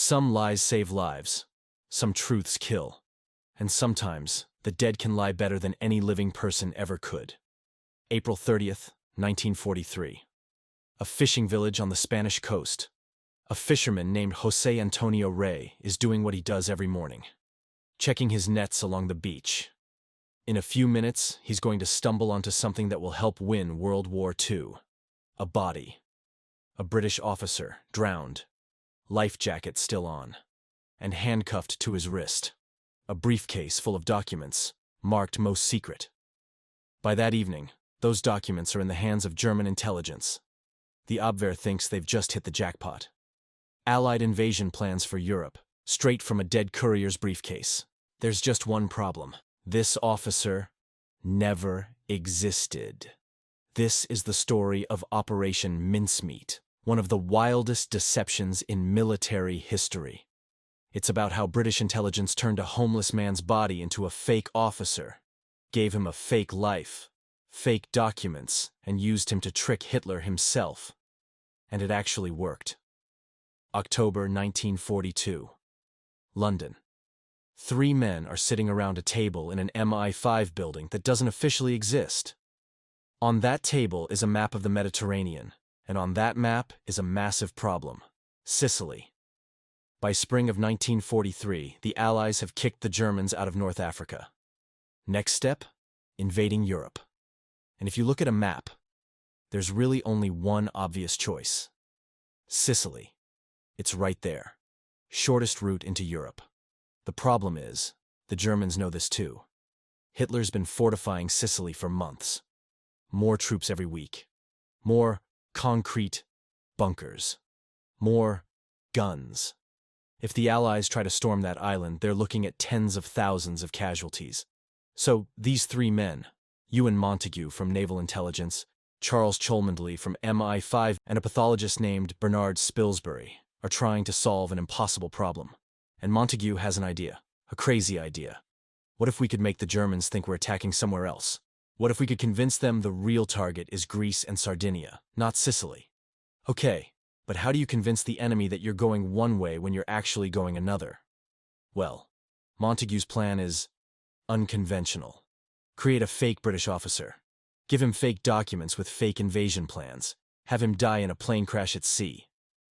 Some lies save lives, some truths kill, and sometimes the dead can lie better than any living person ever could. April 30th, 1943. A fishing village on the Spanish coast. A fisherman named Jose Antonio Rey is doing what he does every morning, checking his nets along the beach. In a few minutes, he's going to stumble onto something that will help win World War II. A body. A British officer, drowned, life jacket still on, and handcuffed to his wrist. A briefcase full of documents, marked most secret. By that evening, those documents are in the hands of German intelligence. The Abwehr thinks they've just hit the jackpot. Allied invasion plans for Europe, straight from a dead courier's briefcase. There's just one problem. This officer never existed. This is the story of Operation Mincemeat, one of the wildest deceptions in military history. It's about how British intelligence turned a homeless man's body into a fake officer, gave him a fake life, fake documents, and used him to trick Hitler himself. And it actually worked. October 1942. London. 3 men are sitting around a table in an MI5 building that doesn't officially exist. On that table is a map of the Mediterranean, and on that map is a massive problem: Sicily. By spring of 1943, the Allies have kicked the Germans out of North Africa. Next step? Invading Europe. And if you look at a map, there's really only one obvious choice: Sicily. It's right there. Shortest route into Europe. The problem is, the Germans know this too. Hitler's been fortifying Sicily for months. More troops every week. More concrete bunkers. More guns. If the Allies try to storm that island, they're looking at tens of thousands of casualties. So these 3 men, Ewan Montague from Naval Intelligence, Charles Cholmondeley from MI5, and a pathologist named Bernard Spilsbury, are trying to solve an impossible problem. And Montague has an idea, a crazy idea. What if we could make the Germans think we're attacking somewhere else? What if we could convince them the real target is Greece and Sardinia, not Sicily? Okay, but how do you convince the enemy that you're going one way when you're actually going another? Well, Montague's plan is unconventional. Create a fake British officer. Give him fake documents with fake invasion plans. Have him die in a plane crash at sea.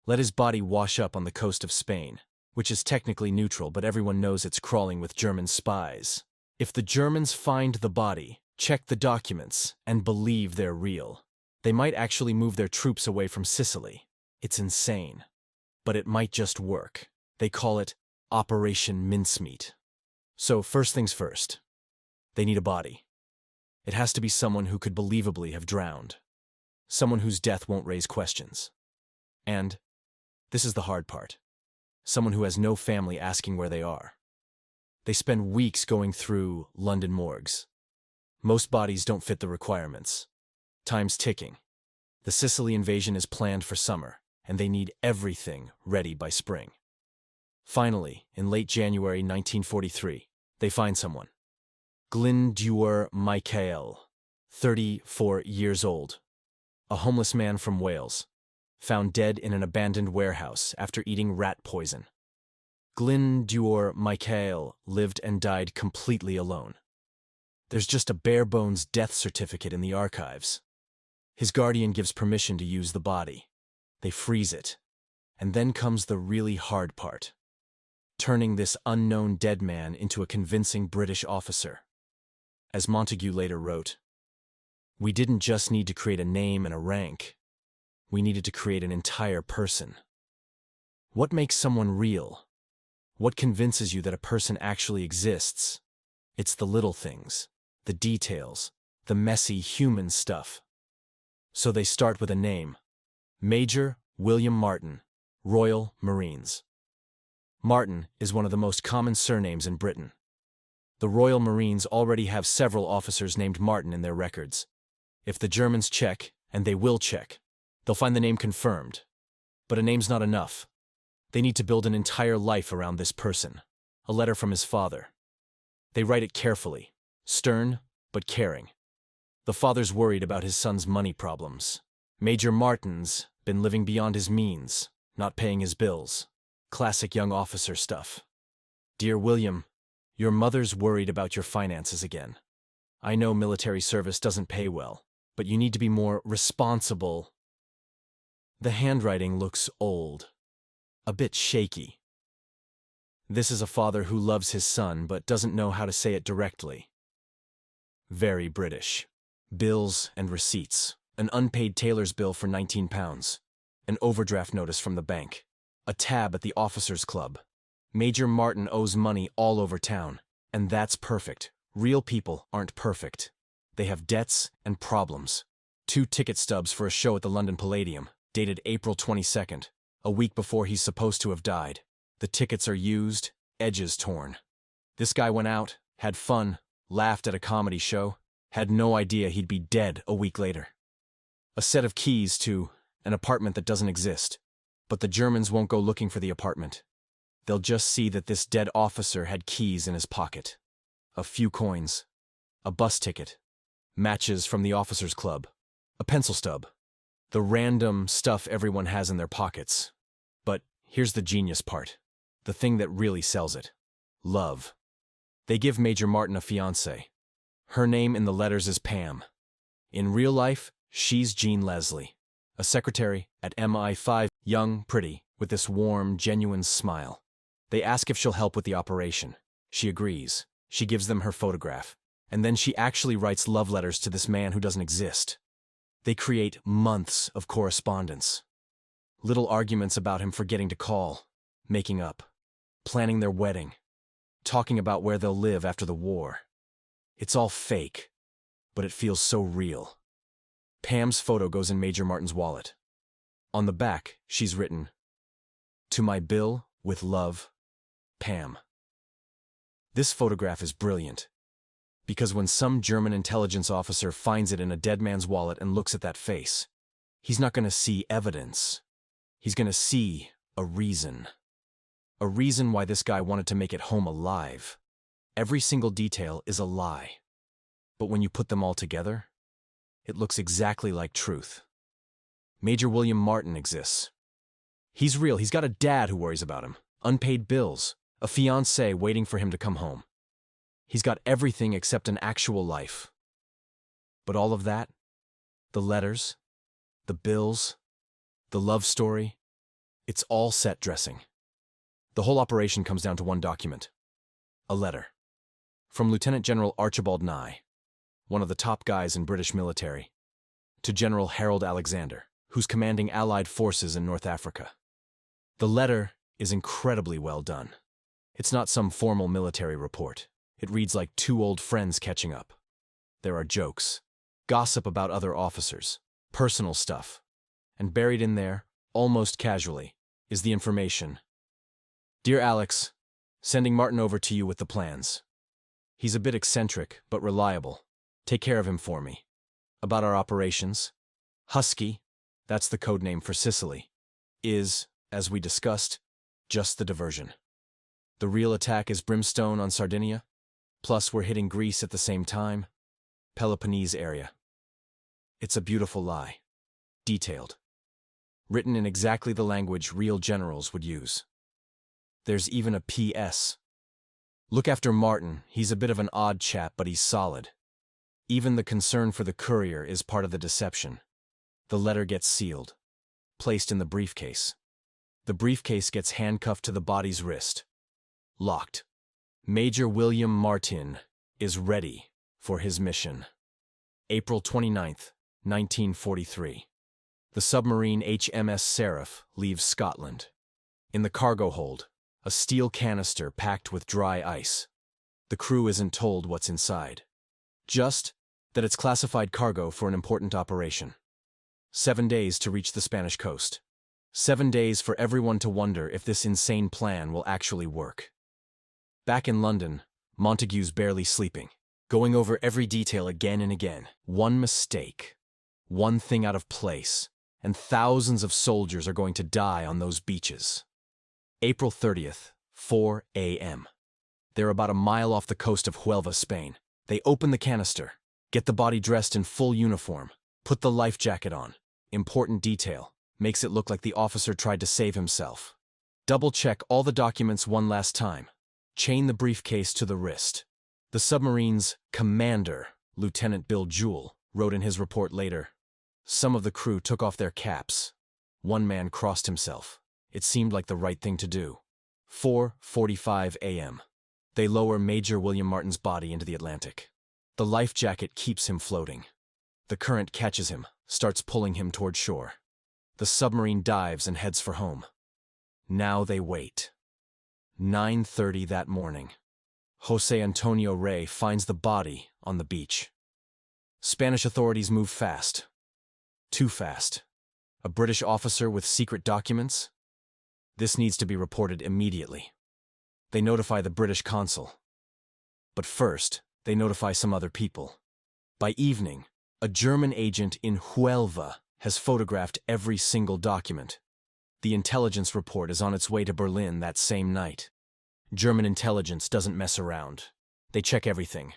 Let his body wash up on the coast of Spain, which is technically neutral, but everyone knows it's crawling with German spies. If the Germans find the body, check the documents, and believe they're real, they might actually move their troops away from Sicily. It's insane. But it might just work. They call it Operation Mincemeat. So first things first. They need a body. It has to be someone who could believably have drowned. Someone whose death won't raise questions. And this is the hard part. Someone who has no family asking where they are. They spend weeks going through London morgues. Most bodies don't fit the requirements. Time's ticking. The Sicily invasion is planned for summer, and they need everything ready by spring. Finally, in late January 1943, they find someone. Glyndŵr Michael, 34 years old. A homeless man from Wales, found dead in an abandoned warehouse after eating rat poison. Glyndŵr Michael lived and died completely alone. There's just a bare-bones death certificate in the archives. His guardian gives permission to use the body. They freeze it. And then comes the really hard part: turning this unknown dead man into a convincing British officer. As Montague later wrote, "We didn't just need to create a name and a rank. We needed to create an entire person." What makes someone real? What convinces you that a person actually exists? It's the little things, the details, the messy human stuff. So they start with a name: Major William Martin, Royal Marines. Martin is one of the most common surnames in Britain. The Royal Marines already have several officers named Martin in their records. If the Germans check, and they will check, they'll find the name confirmed. But a name's not enough. They need to build an entire life around this person. A letter from his father. They write it carefully, stern but caring. The father's worried about his son's money problems. Major Martin's been living beyond his means, not paying his bills. Classic young officer stuff. Dear William, your mother's worried about your finances again. I know military service doesn't pay well, but you need to be more responsible. The handwriting looks old, a bit shaky. This is a father who loves his son but doesn't know how to say it directly. Very British. Bills and receipts. An unpaid tailor's bill for £19. An overdraft notice from the bank. A tab at the officers' club. Major Martin owes money all over town. And that's perfect. Real people aren't perfect. They have debts and problems. 2 ticket stubs for a show at the London Palladium, dated April 22nd, a week before he's supposed to have died. The tickets are used, edges torn. This guy went out, had fun, laughed at a comedy show, had no idea he'd be dead a week later. A set of keys to an apartment that doesn't exist, but the Germans won't go looking for the apartment. They'll just see that this dead officer had keys in his pocket. A few coins, a bus ticket, matches from the officers' club, a pencil stub, the random stuff everyone has in their pockets. But here's the genius part, the thing that really sells it. Love. They give Major Martin a fiancée. Her name in the letters is Pam. In real life, she's Jean Leslie, a secretary at MI5, young, pretty, with this warm, genuine smile. They ask if she'll help with the operation. She agrees. She gives them her photograph, and then she actually writes love letters to this man who doesn't exist. They create months of correspondence. Little arguments about him forgetting to call, making up, planning their wedding, talking about where they'll live after the war. It's all fake, but it feels so real. Pam's photo goes in Major Martin's wallet. On the back, she's written, "To my Bill, with love, Pam." This photograph is brilliant, because when some German intelligence officer finds it in a dead man's wallet and looks at that face, he's not going to see evidence. He's going to see a reason. A reason why this guy wanted to make it home alive. Every single detail is a lie. But when you put them all together, it looks exactly like truth. Major William Martin exists. He's real. He's got a dad who worries about him, unpaid bills, a fiancée waiting for him to come home. He's got everything except an actual life. But all of that, the letters, the bills, the love story, it's all set dressing. The whole operation comes down to one document. A letter. From Lieutenant General Archibald Nye, one of the top guys in British military, to General Harold Alexander, who's commanding Allied forces in North Africa. The letter is incredibly well done. It's not some formal military report. It reads like 2 old friends catching up. There are jokes, gossip about other officers, personal stuff, and buried in there, almost casually, is the information. Dear Alex, sending Martin over to you with the plans. He's a bit eccentric, but reliable. Take care of him for me. About our operations. Husky, that's the code name for Sicily, is, as we discussed, just the diversion. The real attack is Brimstone on Sardinia, plus we're hitting Greece at the same time, Peloponnese area. It's a beautiful lie. Detailed. Written in exactly the language real generals would use. There's even a P.S. Look after Martin. He's a bit of an odd chap, but he's solid. Even the concern for the courier is part of the deception. The letter gets sealed, placed in the briefcase. The briefcase gets handcuffed to the body's wrist. Locked. Major William Martin is ready for his mission. April 29th, 1943. The submarine HMS Seraph leaves Scotland. In the cargo hold, a steel canister packed with dry ice. The crew isn't told what's inside. Just that it's classified cargo for an important operation. 7 days to reach the Spanish coast. 7 days for everyone to wonder if this insane plan will actually work. Back in London, Montague's barely sleeping, going over every detail again and again. One mistake, one thing out of place, and thousands of soldiers are going to die on those beaches. April 30th, 4 a.m. They're about a mile off the coast of Huelva, Spain. They open the canister, get the body dressed in full uniform, put the life jacket on. Important detail, makes it look like the officer tried to save himself. Double-check all the documents one last time. Chain the briefcase to the wrist. The submarine's commander, Lieutenant Bill Jewell, wrote in his report later, "Some of the crew took off their caps. One man crossed himself. It seemed like the right thing to do." 4:45 a.m. They lower Major William Martin's body into the Atlantic. The life jacket keeps him floating. The current catches him, starts pulling him toward shore. The submarine dives and heads for home. Now they wait. 9:30 that morning. Jose Antonio Rey finds the body on the beach. Spanish authorities move fast. Too fast. A British officer with secret documents? This needs to be reported immediately. They notify the British consul. But first, they notify some other people. By evening, a German agent in Huelva has photographed every single document. The intelligence report is on its way to Berlin that same night. German intelligence doesn't mess around. They check everything.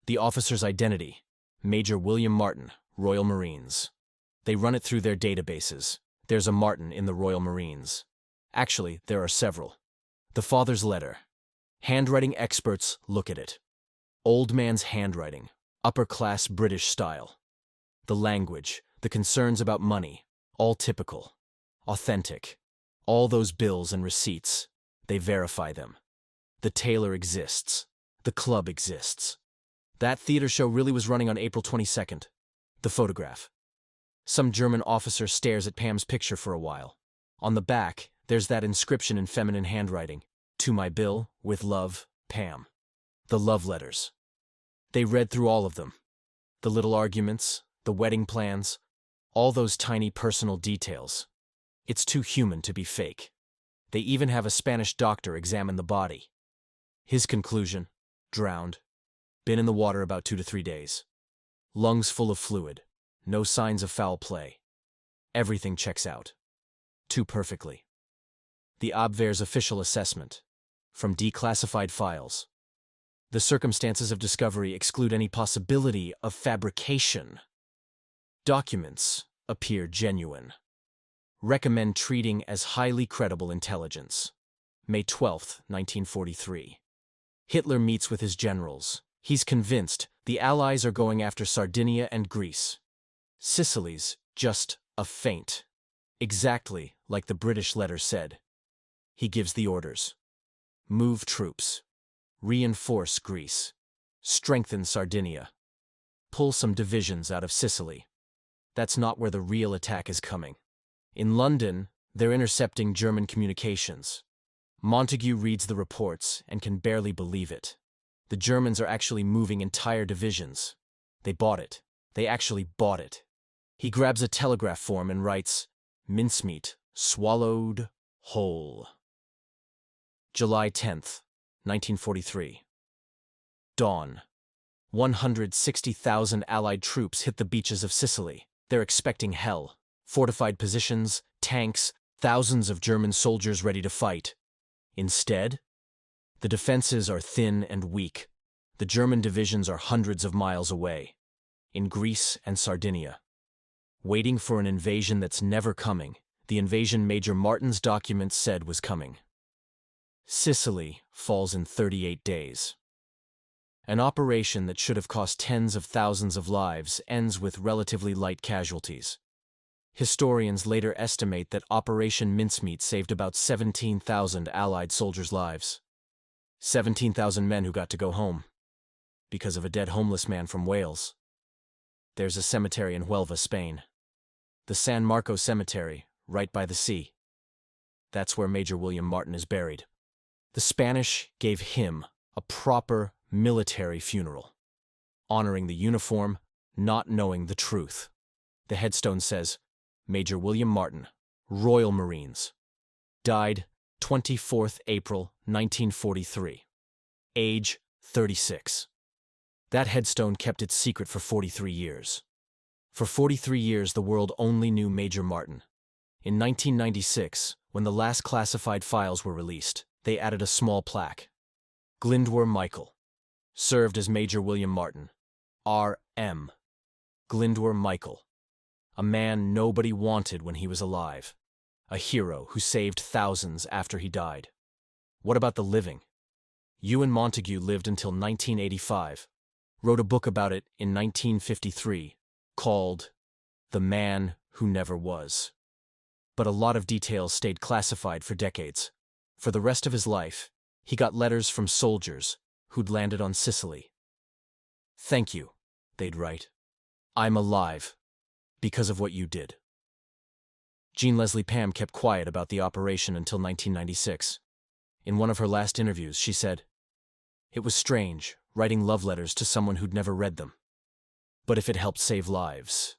The officer's identity, Major William Martin, Royal Marines. They run it through their databases. There's a Martin in the Royal Marines. Actually, there are several. The father's letter. Handwriting experts look at it. Old man's handwriting, upper-class British style. The language, the concerns about money, all typical. Authentic. All those bills and receipts, they verify them. The tailor exists. The club exists. That theater show really was running on April 22nd. The photograph. Some German officer stares at Pam's picture for a while. On the back, there's that inscription in feminine handwriting. "To my Bill, with love, Pam." The love letters. They read through all of them. The little arguments, the wedding plans, all those tiny personal details. It's too human to be fake. They even have a Spanish doctor examine the body. His conclusion: drowned. Been in the water about 2 to 3 days. Lungs full of fluid. No signs of foul play. Everything checks out. Too perfectly. The Abwehr's official assessment. From declassified files. The circumstances of discovery exclude any possibility of fabrication. Documents appear genuine. Recommend treating as highly credible intelligence. May 12, 1943. Hitler meets with his generals. He's convinced the Allies are going after Sardinia and Greece. Sicily's just a feint. Exactly like the British letter said. He gives the orders. Move troops. Reinforce Greece. Strengthen Sardinia. Pull some divisions out of Sicily. That's not where the real attack is coming. In London, they're intercepting German communications. Montague reads the reports and can barely believe it. The Germans are actually moving entire divisions. They bought it. They actually bought it. He grabs a telegraph form and writes, "Mincemeat, swallowed whole." July 10th, 1943. Dawn. 160,000 Allied troops hit the beaches of Sicily. They're expecting hell. Fortified positions, tanks, thousands of German soldiers ready to fight. Instead, the defenses are thin and weak. The German divisions are hundreds of miles away, in Greece and Sardinia. Waiting for an invasion that's never coming, the invasion Major Martin's documents said was coming. Sicily falls in 38 days. An operation that should have cost tens of thousands of lives ends with relatively light casualties. Historians later estimate that Operation Mincemeat saved about 17,000 Allied soldiers' lives. 17,000 men who got to go home. Because of a dead homeless man from Wales. There's a cemetery in Huelva, Spain. The San Marco Cemetery, right by the sea. That's where Major William Martin is buried. The Spanish gave him a proper military funeral, honoring the uniform, not knowing the truth. The headstone says, Major William Martin, Royal Marines. Died 24th April 1943. Age 36. That headstone kept its secret for 43 years. For 43 years, the world only knew Major Martin. In 1996, when the last classified files were released, they added a small plaque. Glyndwr Michael. Served as Major William Martin. R.M. Glyndwr Michael. A man nobody wanted when he was alive. a hero who saved thousands after he died. What about the living? Ewan Montague lived until 1985, wrote a book about it in 1953, called The Man Who Never Was. But a lot of details stayed classified for decades. For the rest of his life, he got letters from soldiers who'd landed on Sicily. "Thank you," they'd write. "I'm alive because of what you did." Jean Leslie Pam kept quiet about the operation until 1996. In one of her last interviews, she said, "It was strange, writing love letters to someone who'd never read them. But if it helped save lives,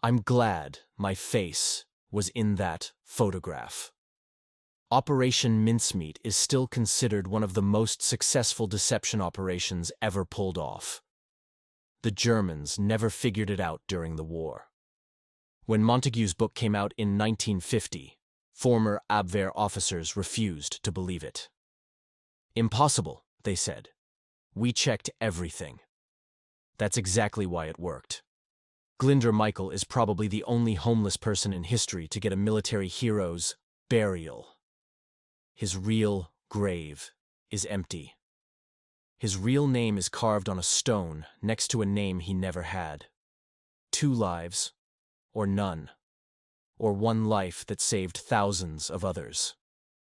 I'm glad my face was in that photograph." Operation Mincemeat is still considered one of the most successful deception operations ever pulled off. The Germans never figured it out during the war. When Montague's book came out in 1950, former Abwehr officers refused to believe it. "Impossible," they said. "We checked everything." That's exactly why it worked. Glinder Michael is probably the only homeless person in history to get a military hero's burial. His real grave is empty. His real name is carved on a stone next to a name he never had. 2 lives, or none, or 1 life that saved thousands of others.